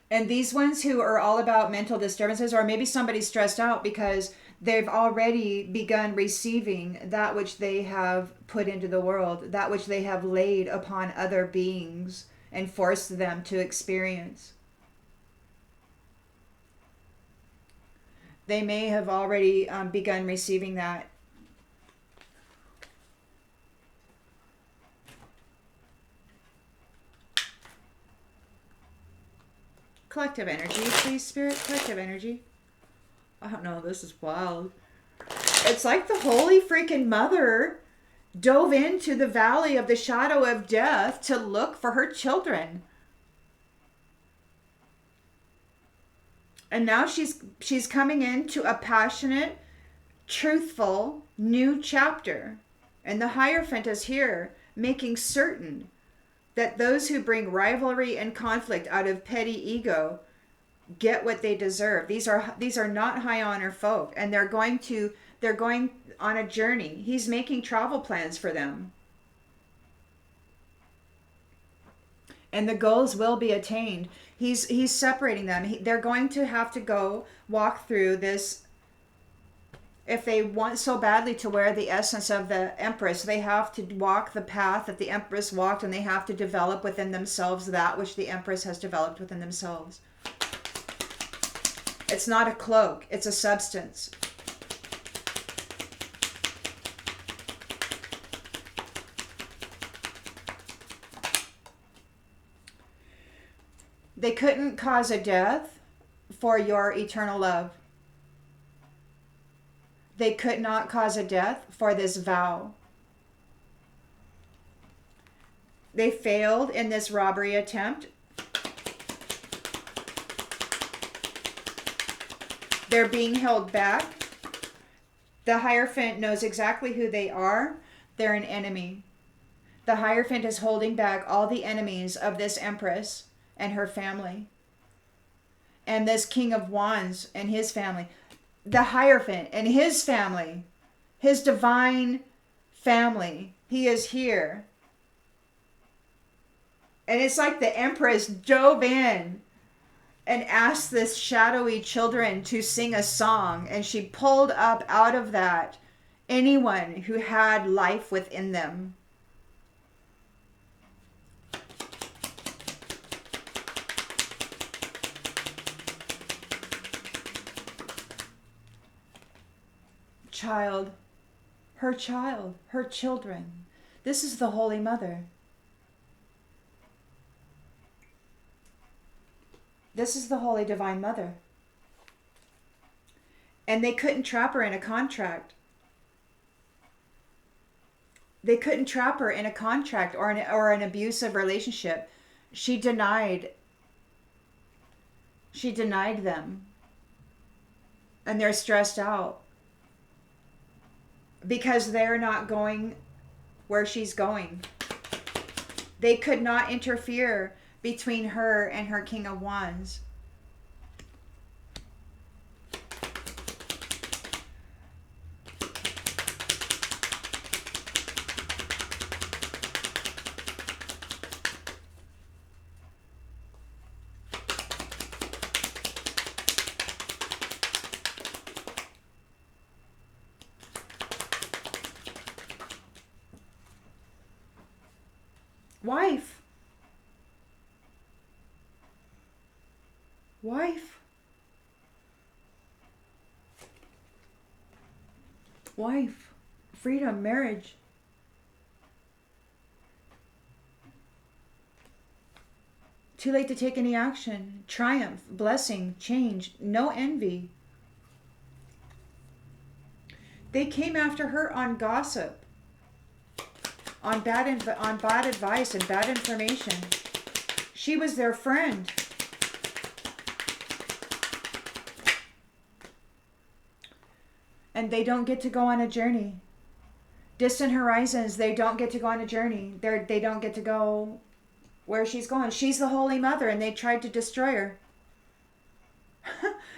And these ones who are all about mental disturbances, or maybe somebody's stressed out because they've already begun receiving that which they have put into the world, that which they have laid upon other beings and forced them to experience. They may have already begun receiving that. Collective energy, please, Spirit. Collective energy. I don't know, this is wild. It's like the Holy freaking Mother dove into the valley of the shadow of death to look for her children. And now she's coming into a passionate, truthful, new chapter. And the Hierophant is here, making certain that those who bring rivalry and conflict out of petty ego get what they deserve. These are not high honor folk, and they're going on a journey. He's making travel plans for them. And the goals will be attained. He's separating them. They're going to have to go walk through this. If they want so badly to wear the essence of the Empress, they have to walk the path that the Empress walked, and they have to develop within themselves that which the Empress has developed within themselves. It's not a cloak, it's a substance. They couldn't cause a death for your eternal love. They could not cause a death for this vow. They failed in this robbery attempt. They're being held back. The Hierophant knows exactly who they are. They're an enemy. The Hierophant is holding back all the enemies of this Empress and her family. And this King of Wands and his family. The Hierophant and his family, his divine family, he is here. And it's like the Empress dove in and asked this shadowy children to sing a song, and she pulled up out of that anyone who had life within them. Child, her children. This is the Holy Mother. This is the Holy Divine Mother. And they couldn't trap her in a contract. They couldn't trap her in a contract or an abusive relationship. She denied them. And they're stressed out. Because they're not going where she's going. They could not interfere between her and her King of Wands. Wife. wife, freedom, marriage. Too late to take any action. Triumph, blessing, change, no envy. They came after her on gossip, on bad advice and bad information. She was their friend. And they don't get to go on a journey. Distant horizons, they don't get to go on a journey. They don't get to go where she's going. She's the Holy Mother, and they tried to destroy her.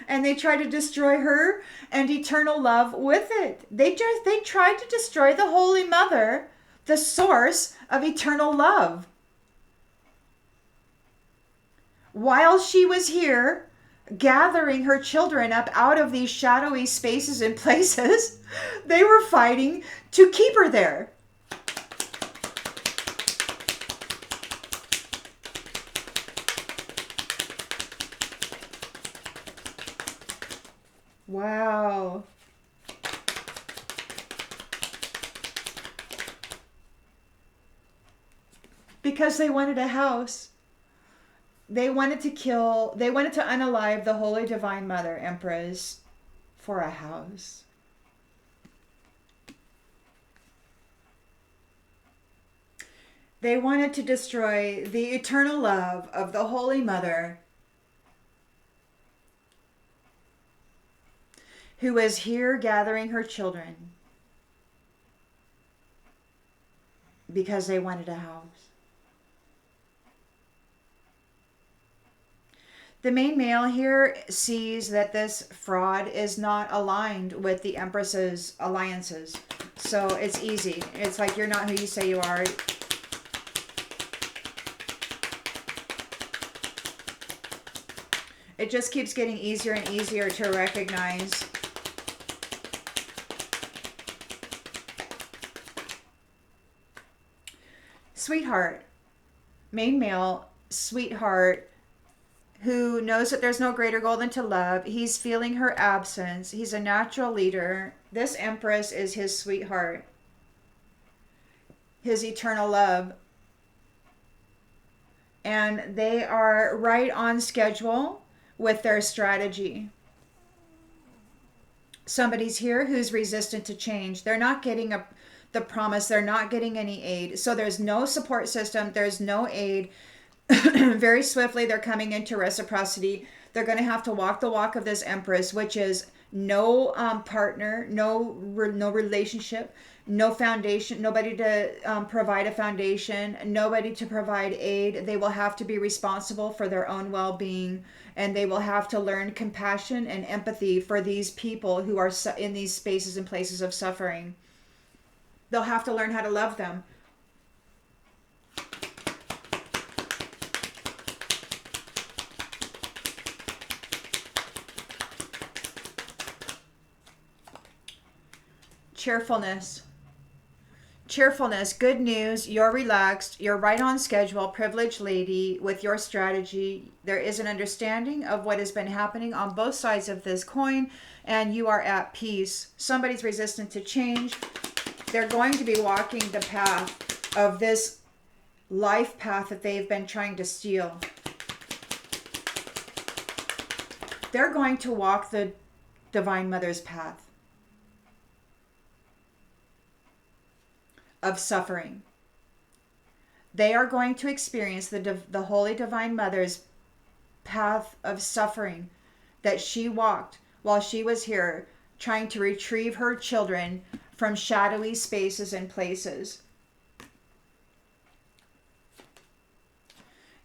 And they tried to destroy her and eternal love with it. They tried to destroy the Holy Mother, the source of eternal love. While she was here, gathering her children up out of these shadowy spaces and places, they were fighting to keep her there. Wow. Because they wanted a house. They wanted to unalive the Holy Divine Mother Empress for a house. They wanted to destroy the eternal love of the Holy Mother, who is here gathering her children, because they wanted a house. The main male here sees that this fraud is not aligned with the Empress's alliances. So it's easy. It's like, you're not who you say you are. It just keeps getting easier and easier to recognize. Sweetheart, main male, sweetheart, who knows that there's no greater goal than to love. He's feeling her absence. He's a natural leader. This Empress is his sweetheart, his eternal love. And they are right on schedule with their strategy. Somebody's here who's resistant to change. They're not getting the promise. They're not getting any aid. So there's no support system. There's no aid. Very swiftly, they're coming into reciprocity. They're going to have to walk the walk of this Empress, which is no partner, no relationship, no foundation, nobody to provide a foundation, nobody to provide aid. They will have to be responsible for their own well-being, and they will have to learn compassion and empathy for these people who are in these spaces and places of suffering. They'll have to learn how to love them. Cheerfulness, good news, you're relaxed, you're right on schedule, privileged lady with your strategy. There is an understanding of what has been happening on both sides of this coin, and you are at peace. Somebody's resistant to change. They're going to be walking the path of this life path that they've been trying to steal. They're going to walk the Divine Mother's path of suffering. They are going to experience the Holy Divine Mother's path of suffering that she walked while she was here trying to retrieve her children from shadowy spaces and places.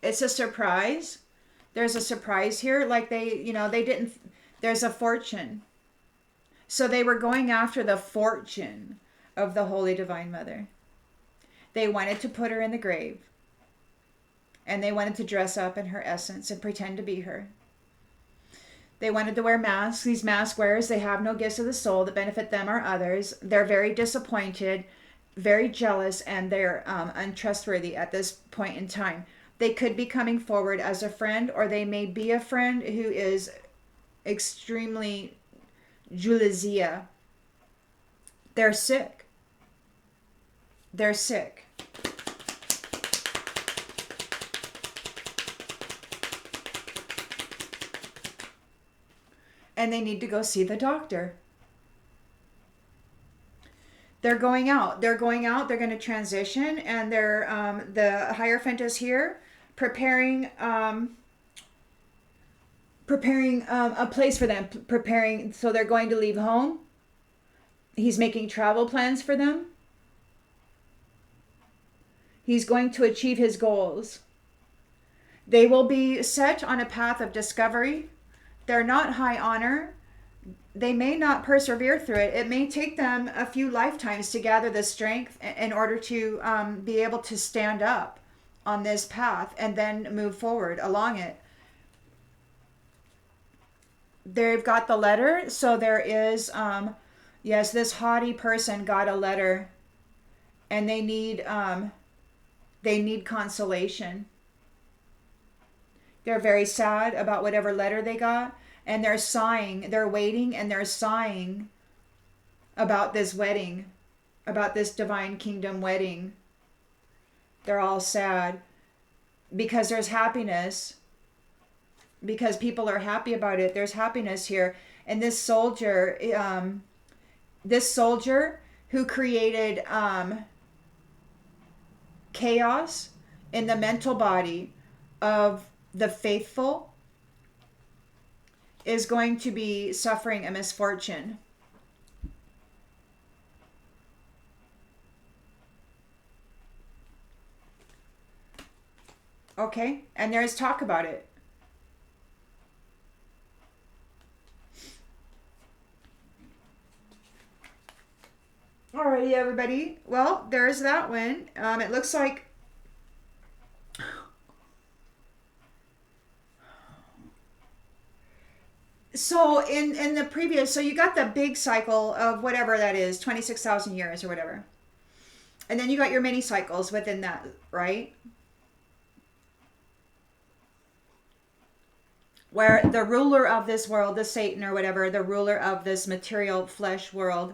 It's a surprise. There's a surprise here. Like there's a fortune. So they were going after the fortune of the Holy Divine Mother. They wanted to put her in the grave. And they wanted to dress up in her essence and pretend to be her. They wanted to wear masks. These mask wearers, they have no gifts of the soul that benefit them or others. They're very disappointed, very jealous, and they're untrustworthy at this point in time. They could be coming forward as a friend, or they may be a friend who is extremely jalousia. They're sick. They're sick. And they need to go see the doctor. They're going out. They're going out. They're going to transition, and they're the Hierophant is here, preparing a place for them. Preparing, so they're going to leave home. He's making travel plans for them. He's going to achieve his goals. They will be set on a path of discovery. They're not high honor. They may not persevere through it. It may take them a few lifetimes to gather the strength in order to be able to stand up on this path and then move forward along it. They've got the letter. So there is, yes, this haughty person got a letter, and they need consolation. They're very sad about whatever letter they got, and they're sighing. They're waiting and they're sighing about this wedding, about this divine kingdom wedding. They're all sad because there's happiness, because people are happy about it. There's happiness here. And this soldier who created chaos in the mental body of the faithful is going to be suffering a misfortune. Okay, and there's talk about it. Alrighty, everybody. Well, there's that one. It looks like so in the previous, so you got the big cycle of whatever that is, 26,000 years or whatever. And then you got your mini cycles within that, right? Where the ruler of this world, the Satan or whatever, the ruler of this material flesh world,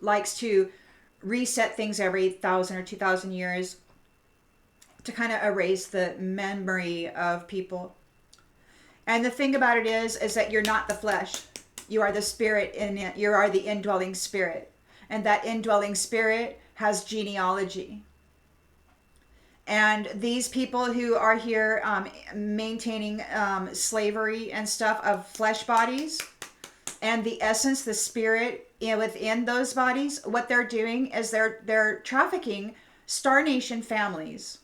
likes to reset things every 1,000 or 2,000 years to kind of erase the memory of people. And the thing about it is that you're not the flesh. You are the spirit in it. You are the indwelling spirit. And that indwelling spirit has genealogy. And these people who are here maintaining slavery and stuff of flesh bodies, and the essence, the spirit within those bodies, what they're doing is they're trafficking Star Nation families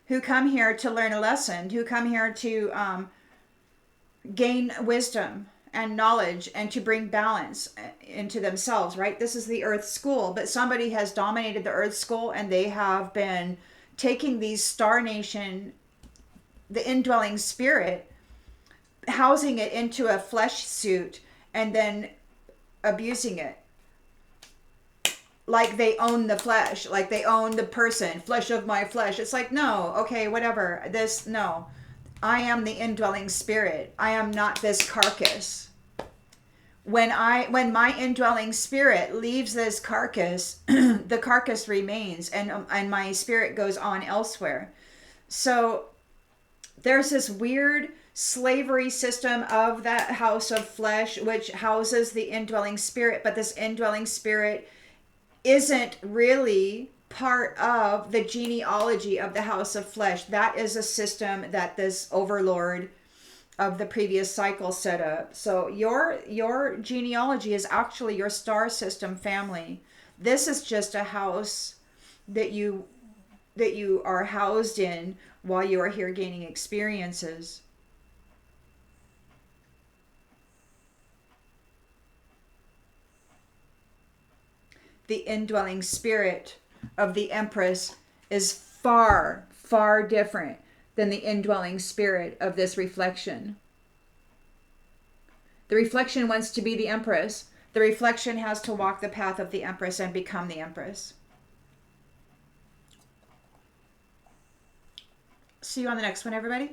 who come here to learn a lesson, who come here to gain wisdom and knowledge and to bring balance into themselves, right? This is the Earth School, but somebody has dominated the Earth School, and they have been taking these Star Nation, the indwelling spirit, housing it into a flesh suit, and then abusing it. Like they own the flesh, like they own the person, flesh of my flesh. It's like, no, okay, whatever. No. I am the indwelling spirit. I am not this carcass. When my indwelling spirit leaves this carcass, the carcass remains, and my spirit goes on elsewhere. So there's this weird slavery system of that house of flesh, which houses the indwelling spirit, but this indwelling spirit isn't really part of the genealogy of the house of flesh. That is a system that this overlord of the previous cycle set up. So your genealogy is actually your star system family. This is just a house that you are housed in while you are here gaining experiences. The indwelling spirit of the Empress is far, far different than the indwelling spirit of this reflection. The reflection wants to be the Empress. The reflection has to walk the path of the Empress and become the Empress. See you on the next one, everybody.